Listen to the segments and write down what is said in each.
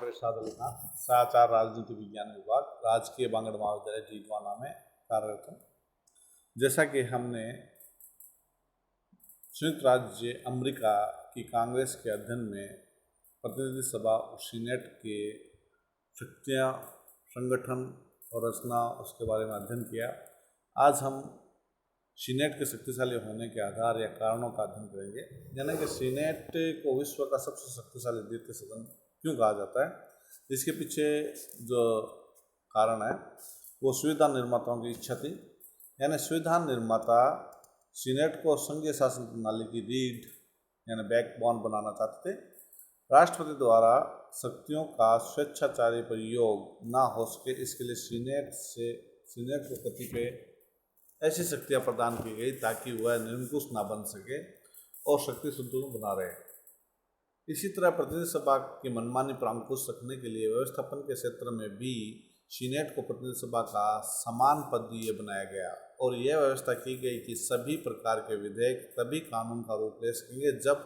इरशाद अली खान, सदाचार राजनीति विज्ञान विभाग, राजकीय बांगड़ महाविद्यालय डीडवाना में कार्यरत हूँ। जैसा कि हमने संयुक्त राज्य अमेरिका की कांग्रेस के अध्ययन में प्रतिनिधि सभा और सीनेट के शक्तियाँ, संगठन और रचना उसके बारे में अध्ययन किया, आज हम सीनेट के शक्तिशाली होने के आधार या कारणों का अध्ययन करेंगे। यानी कि सीनेट को विश्व का सबसे शक्तिशाली द्वितीय सदन क्यों कहा जाता है, इसके पीछे जो कारण है वो संविधान निर्माताओं की इच्छा थी। यानी संविधान निर्माता सीनेट को संघीय शासन प्रणाली की रीढ़ यानी बैकबोन बनाना चाहते थे। राष्ट्रपति द्वारा शक्तियों का स्वेच्छाचारी प्रयोग ना हो सके, इसके लिए सीनेट को कतिपय ऐसी शक्तियाँ प्रदान की गई ताकि वह निरंकुश ना बन सके और शक्ति संतुलन बना रहे। इसी तरह प्रतिनिधि सभा की मनमानी पर अंकुश रखने के लिए व्यवस्थापन के क्षेत्र में भी सीनेट को प्रतिनिधि सभा का समान पदीय बनाया गया और यह व्यवस्था की गई कि सभी प्रकार के विधेयक तभी कानून का रूप ले सकेंगे जब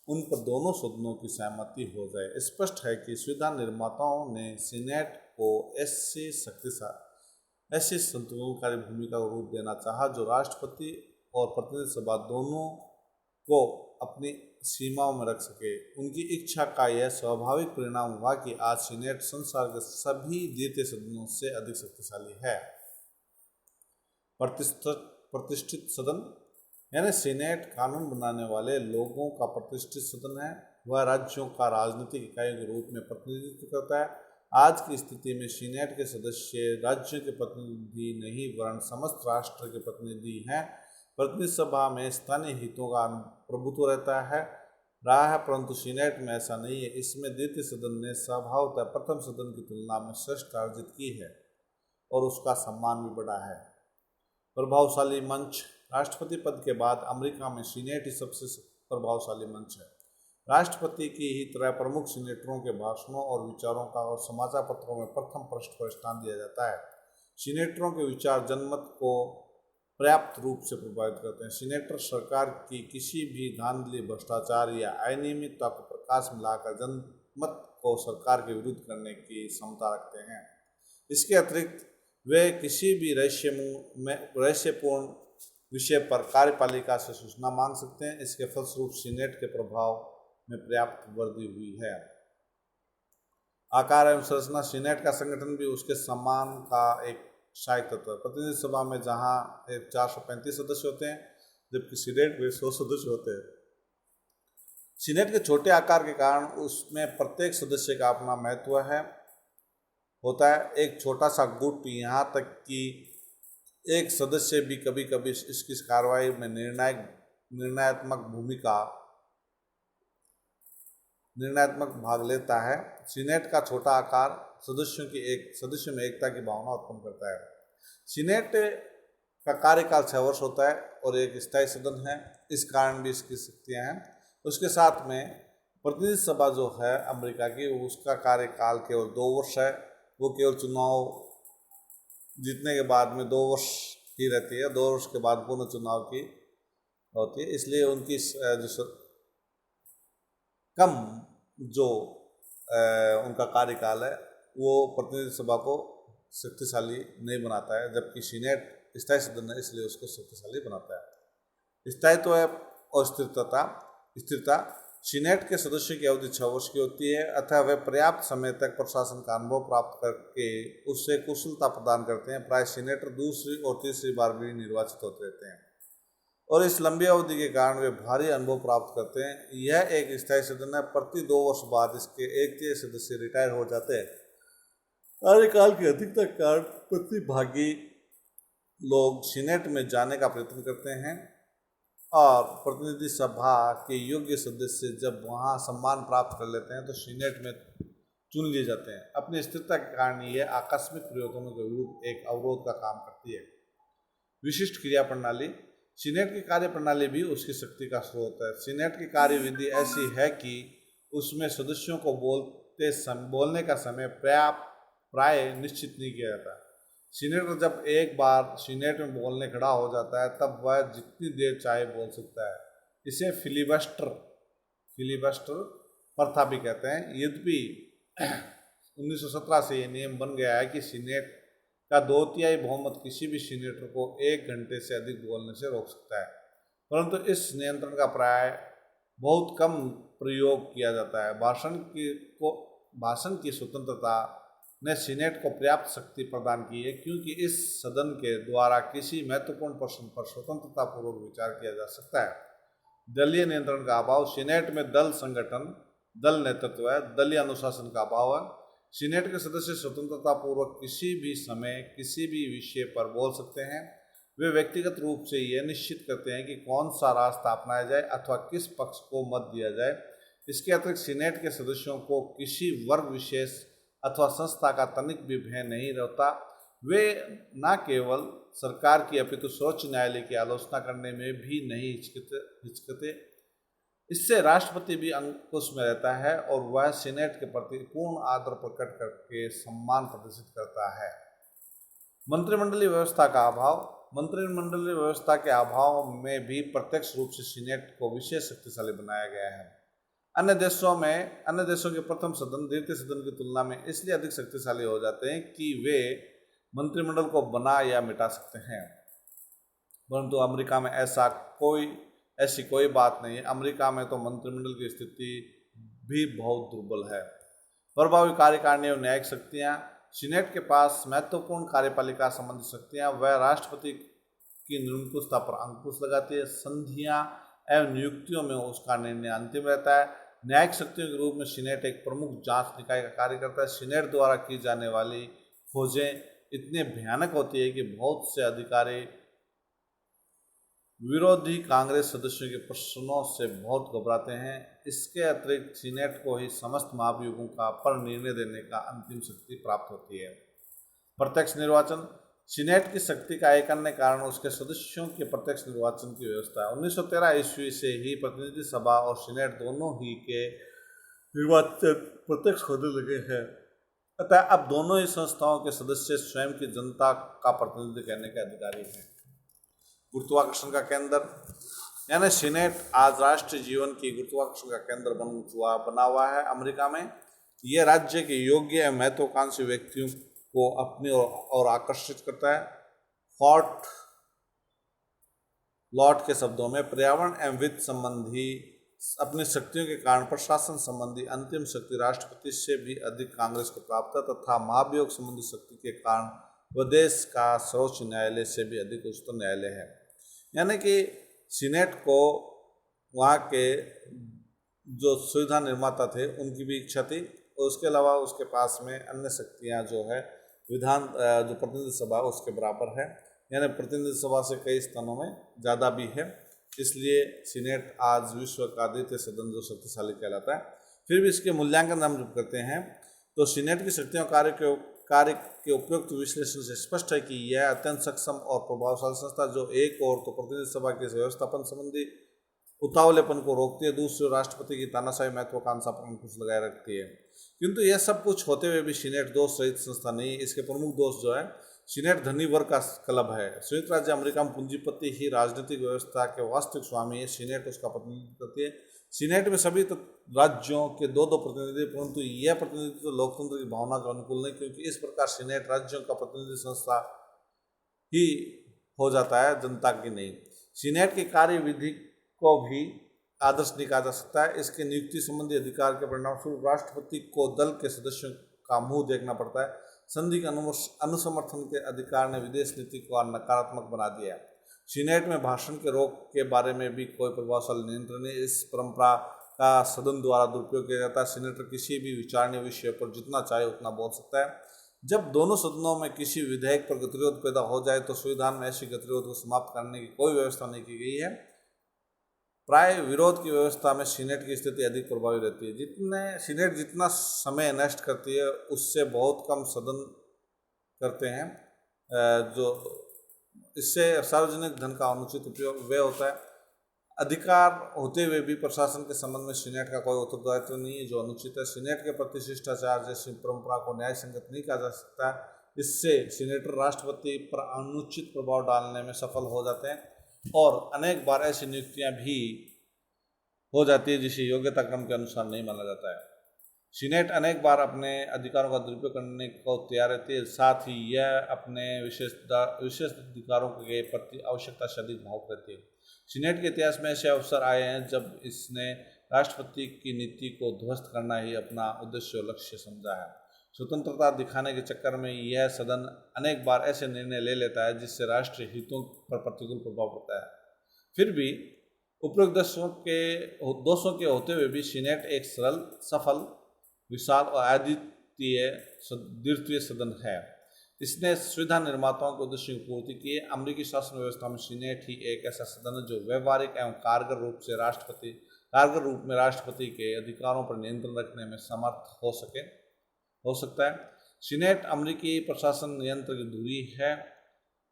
उन पर दोनों सदनों की सहमति हो जाए। स्पष्ट है कि संविधान निर्माताओं ने सीनेट को ऐसी संतुलनकारी भूमिका को रूप देना चाहा जो राष्ट्रपति और प्रतिनिधि सभा दोनों को अपनी सीमाओं में रख सके। उनकी इच्छा का यह स्वाभाविक परिणाम हुआ कि आज सीनेट संसार के सभी द्वितीय सदनों से अधिक शक्तिशाली है। प्रतिष्ठित सदन यानी सीनेट कानून बनाने वाले लोगों का प्रतिष्ठित सदन है। वह राज्यों का राजनीतिक इकाई के रूप में प्रतिनिधित्व करता है। आज की स्थिति में सीनेट के सदस्य राज्यों के प्रतिनिधि नहीं वरन समस्त राष्ट्र के प्रतिनिधि हैं। प्रतिनिधि सभा में स्थानीय हितों का प्रभुत्व रहा है, परंतु सीनेट में ऐसा नहीं है। इसमें द्वितीय सदन ने स्वभावतः प्रथम सदन की तुलना में श्रेष्ठ अर्जित की है और उसका सम्मान भी बढ़ा है। प्रभावशाली मंच राष्ट्रपति पद के बाद अमेरिका में सीनेट ही सबसे प्रभावशाली मंच है। राष्ट्रपति की ही तरह प्रमुख सीनेटरों के भाषणों और विचारों का और समाचार पत्रों में प्रथम पृष्ठ पर स्थान दिया जाता है। सीनेटरों के विचार जनमत को पर्याप्त रूप से प्रभावित करते हैं। सीनेटर सरकार की किसी भी धांधली, भ्रष्टाचार या अनियमितता को प्रकाश में लाकर जनमत को सरकार के विरुद्ध करने की क्षमता रखते हैं। इसके अतिरिक्त वे किसी भी रहस्यपूर्ण विषय पर कार्यपालिका से सूचना मांग सकते हैं। इसके फलस्वरूप सीनेट के प्रभाव में पर्याप्त वृद्धि हुई है। आकार एवं संरचना सीनेट का संगठन भी उसके सम्मान का एक सहायक तत्व है। प्रतिनिधि सभा में जहां 435 सदस्य होते हैं जबकि सीनेट में 100 सदस्य होते हैं। सीनेट के छोटे आकार के कारण उसमें प्रत्येक सदस्य का अपना महत्व होता है। एक छोटा सा गुट, यहाँ तक कि एक सदस्य भी कभी कभी इसकी कार्रवाई में निर्णयात्मक भाग लेता है। सीनेट का छोटा आकार सदस्यों में एकता की भावना उत्पन्न करता है। सीनेट का कार्यकाल 6 वर्ष होता है और एक स्थायी सदन है, इस कारण भी इसकी शक्तियाँ हैं। उसके साथ में प्रतिनिधि सभा जो है अमेरिका की, उसका कार्यकाल केवल 2 वर्ष है। वो केवल चुनाव जीतने के बाद में 2 वर्ष ही रहती है। 2 वर्ष के बाद पुनः चुनाव की होती है, इसलिए उनकी उनका कार्यकाल है वो प्रतिनिधि सभा को शक्तिशाली नहीं बनाता है, जबकि सीनेट स्थायी सदन है इसलिए उसको शक्तिशाली बनाता है। स्थायित्व और स्थिरता सीनेट के सदस्यों की अवधि 6 वर्ष की होती है, अतः वे पर्याप्त समय तक प्रशासन का अनुभव प्राप्त करके उससे कुशलता प्रदान करते हैं। प्राय सीनेटर दूसरी और तीसरी बार भी निर्वाचित होते रहते हैं और इस लंबी अवधि के कारण वे भारी अनुभव प्राप्त करते हैं। यह एक स्थायी सदन है। प्रति 2 वर्ष बाद इसके 1/3 सदस्य रिटायर हो जाते हैं। कार्यकाल की अधिकता के कारण प्रतिभागी लोग सीनेट में जाने का प्रयत्न करते हैं और प्रतिनिधि सभा के योग्य सदस्य जब वहाँ सम्मान प्राप्त कर लेते हैं तो सीनेट में चुन लिए जाते हैं। अपनी स्थिरता के कारण यह आकस्मिक परिवर्तनों के विरुद्ध एक अवरोध का काम करती है। विशिष्ट क्रिया प्रणाली सीनेट की कार्य प्रणाली भी उसकी शक्ति का स्रोत है। सीनेट की कार्यविधि ऐसी है कि उसमें सदस्यों को बोलने का समय प्राय निश्चित नहीं किया जाता। सीनेटर जब एक बार सीनेट में बोलने खड़ा हो जाता है तब वह जितनी देर चाहे बोल सकता है। इसे फिलिबस्टर प्रथा भी कहते हैं। यद्यपि 1917 से ये नियम बन गया है कि सीनेट का 2/3 बहुमत किसी भी सीनेटर को 1 घंटे से अधिक बोलने से रोक सकता है, परंतु इस नियंत्रण का प्राय बहुत कम प्रयोग किया जाता है। भाषण की स्वतंत्रता ने सीनेट को पर्याप्त शक्ति प्रदान की है, क्योंकि इस सदन के द्वारा किसी महत्वपूर्ण प्रश्न पर स्वतंत्रतापूर्वक विचार किया जा सकता है। दलीय नियंत्रण का अभाव। सीनेट में दल संगठन, दल नेतृत्व है, दलीय अनुशासन का अभाव है। सीनेट के सदस्य स्वतंत्रता पूर्वक किसी भी समय किसी भी विषय पर बोल सकते हैं। वे व्यक्तिगत रूप से यह निश्चित करते हैं कि कौन सा रास्ता अपनाया जाए अथवा किस पक्ष को मत दिया जाए। इसके अतिरिक्त सीनेट के सदस्यों को किसी वर्ग विशेष अथवा संस्था का तनिक भी भय नहीं रहता। वे न केवल सरकार की अपितु सर्वोच्च न्यायालय की आलोचना करने में भी नहीं हिचकते। इससे राष्ट्रपति भी अंकुश में रहता है और वह सीनेट के प्रति पूर्ण आदर प्रकट करके सम्मान प्रदर्शित करता है। मंत्रिमंडलीय व्यवस्था का अभाव। मंत्रिमंडलीय व्यवस्था के अभाव में भी प्रत्यक्ष रूप से सीनेट को विशेष शक्तिशाली बनाया गया है। अन्य देशों के प्रथम सदन द्वितीय सदन की तुलना में इसलिए अधिक शक्तिशाली हो जाते हैं कि वे मंत्रिमंडल को बना या मिटा सकते हैं, परंतु अमेरिका में ऐसी कोई बात नहीं है। अमेरिका में तो मंत्रिमंडल की स्थिति भी बहुत दुर्बल है। प्रभावी कार्यकारिणी और न्यायिक शक्तियाँ। सीनेट के पास महत्वपूर्ण कार्यपालिका संबंधी शक्तियाँ। वह राष्ट्रपति की निरंकुशता पर अंकुश लगाती है। संधियाँ एवं नियुक्तियों में उसका निर्णय अंतिम रहता है। न्यायिक शक्तियों के रूप में सीनेट एक प्रमुख जांच निकाय का कार्य करता है। सीनेट द्वारा की जाने वाली खोजें इतनी भयानक होती है कि बहुत से अधिकारी विरोधी कांग्रेस सदस्यों के प्रश्नों से बहुत घबराते हैं। इसके अतिरिक्त सीनेट को ही समस्त महाभियोगों का पर निर्णय देने का अंतिम शक्ति प्राप्त होती है। प्रत्यक्ष निर्वाचन। सीनेट की शक्ति का एक अन्य कारण उसके सदस्यों के प्रत्यक्ष निर्वाचन की व्यवस्था है। 1913 ईस्वी से ही प्रतिनिधि सभा और सीनेट दोनों ही के निर्वाचन प्रत्यक्ष होने लगे हैं। अतः अब दोनों ही संस्थाओं के सदस्य स्वयं की जनता का प्रतिनिधित्व करने के अधिकारी हैं। गुरुत्वाकर्षण का केंद्र, यानी सीनेट आज राष्ट्रीय जीवन की गुरुत्वाकर्षण का केंद्र बना हुआ है। अमेरिका में यह राज्य के योग्य एवं महत्वाकांक्षी व्यक्तियों को अपनी ओर आकर्षित करता है। फोर्ट लॉर्ड के शब्दों में, पर्यावरण एवं वित्त संबंधी अपनी शक्तियों के कारण प्रशासन संबंधी अंतिम शक्ति राष्ट्रपति से भी अधिक कांग्रेस को प्राप्त है, तथा महाभियोग संबंधी शक्ति के कारण वह देश का सर्वोच्च न्यायालय से भी अधिक उच्चतम न्यायालय है। यानी कि सीनेट को वहाँ के जो सुविधा निर्माता थे उनकी भी इच्छा थी, और उसके अलावा उसके पास में अन्य शक्तियाँ जो है जो प्रतिनिधि सभा उसके बराबर है, यानी प्रतिनिधि सभा से कई स्थानों में ज़्यादा भी है। इसलिए सीनेट आज विश्व का द्वितीय सदन जो शक्तिशाली कहलाता है। फिर भी इसके मूल्यांकन हम जब करते हैं तो सीनेट की शक्तियों कार्य के उपयुक्त विश्लेषण से स्पष्ट है कि यह अत्यंत सक्षम और प्रभावशाली संस्था जो एक ओर तो प्रतिनिधि सभा के व्यवस्थापन संबंधी उतावलेपन को रोकती है, दूसरी ओर राष्ट्रपति की तानाशाही महत्वाकांक्षा पर अंकुश लगाए रखती है। किंतु यह सब कुछ होते हुए भी सीनेट दोष रहित संस्था नहीं। इसके प्रमुख दोष जो है, सीनेट धनी वर्ग का क्लब है। संयुक्त राज्य अमेरिका में पूंजीपति ही राजनीतिक व्यवस्था के वास्तविक स्वामी है। सीनेट उसका प्रतिनिधित्व करती है। सीनेट में सभी राज्यों के दो प्रतिनिधि, परंतु यह प्रतिनिधित्व लोकतंत्र की भावना के अनुकूल नहीं, क्योंकि इस प्रकार सीनेट राज्यों का प्रतिनिधि संस्था ही हो जाता है, जनता की नहीं। सीनेट की कार्यविधि को भी आदर्श नहीं कहा जा सकता है। इसके नियुक्ति संबंधी अधिकार के परिणामस्वरूप राष्ट्रपति को दल के सदस्यों का मुंह देखना पड़ता है। संधि के अनुसमर्थन के अधिकार ने विदेश नीति को नकारात्मक बना दिया। सीनेट में भाषण के रोक के बारे में भी कोई प्रभावशाली नियंत्रण नहीं। इस परंपरा का सदन द्वारा दुरुपयोग किया जाता है। सीनेटर किसी भी विचारणीय विषय पर जितना चाहे उतना बोल सकता है। जब दोनों सदनों में किसी विधेयक पर गतिरोध पैदा हो जाए तो संविधान में ऐसी गतिरोध को समाप्त करने की कोई व्यवस्था नहीं की गई है। प्राय विरोध की व्यवस्था में सीनेट की स्थिति अधिक प्रभावी रहती है। सीनेट जितना समय नष्ट करती है उससे बहुत कम सदन करते हैं, जो इससे सार्वजनिक धन का अनुचित उपयोग वे होता है। अधिकार होते हुए भी प्रशासन के संबंध में सीनेट का कोई उत्तरदायित्व नहीं है, जो अनुचित है। सीनेट के प्रति शिष्टाचार जैसी परंपरा को न्याय संगत नहीं कहा जा सकता। इससे सीनेटर राष्ट्रपति पर अनुचित प्रभाव डालने में सफल हो जाते हैं, और अनेक बार ऐसी नियुक्तियां भी हो जाती है जिसे योग्यता क्रम के अनुसार नहीं माना जाता है। सीनेट अनेक बार अपने अधिकारों का दुरुपयोग करने को तैयार रहती है, साथ ही यह अपने विशेष अधिकारों के प्रति आवश्यकता से अधिक भावुक रहती है। सीनेट के इतिहास में ऐसे अवसर आए हैं जब इसने राष्ट्रपति की नीति को ध्वस्त करना ही अपना उद्देश्य और लक्ष्य समझा है। स्वतंत्रता दिखाने के चक्कर में यह सदन अनेक बार ऐसे निर्णय ले लेता है जिससे राष्ट्रीय हितों पर प्रतिकूल प्रभाव पड़ता है। फिर भी उपरोक्त दोषों के होते हुए भी सीनेट एक सरल, सफल, विशाल और द्वितीय सदन है। इसने सुविधा निर्माताओं के उद्देश्यों की पूर्ति की है। अमेरिकी शासन व्यवस्था में सीनेट ही एक ऐसा सदन है जो व्यवहारिक एवं कारगर रूप में राष्ट्रपति के अधिकारों पर नियंत्रण रखने में समर्थ हो सकता है। सीनेट अमेरिकी प्रशासन यंत्र की धुरी है।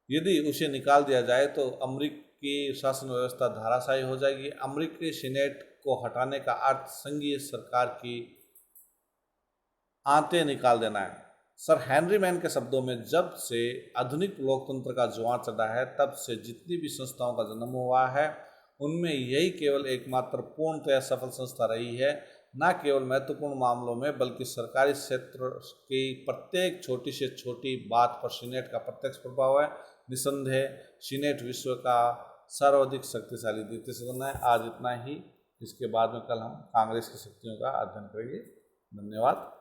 यदि उसे निकाल दिया जाए तो अमेरिकी शासन व्यवस्था धराशायी हो जाएगी। अमेरिकी सीनेट को हटाने का अर्थ संघीय सरकार की आंतें निकाल देना है। सर हेनरी मैन के शब्दों में, जब से आधुनिक लोकतंत्र का जुआं चढ़ा है तब से जितनी भी संस्थाओं का जन्म हुआ है उनमें यही केवल एकमात्र पूर्णतया सफल संस्था रही है। न केवल महत्वपूर्ण मामलों में बल्कि सरकारी क्षेत्र की प्रत्येक छोटी से छोटी बात पर सीनेट का प्रत्यक्ष प्रभाव है। निसंदेह सीनेट विश्व का सर्वाधिक शक्तिशाली द्वितीय सदन है। आज इतना ही। इसके बाद में कल हम कांग्रेस की शक्तियों का अध्ययन करेंगे। धन्यवाद।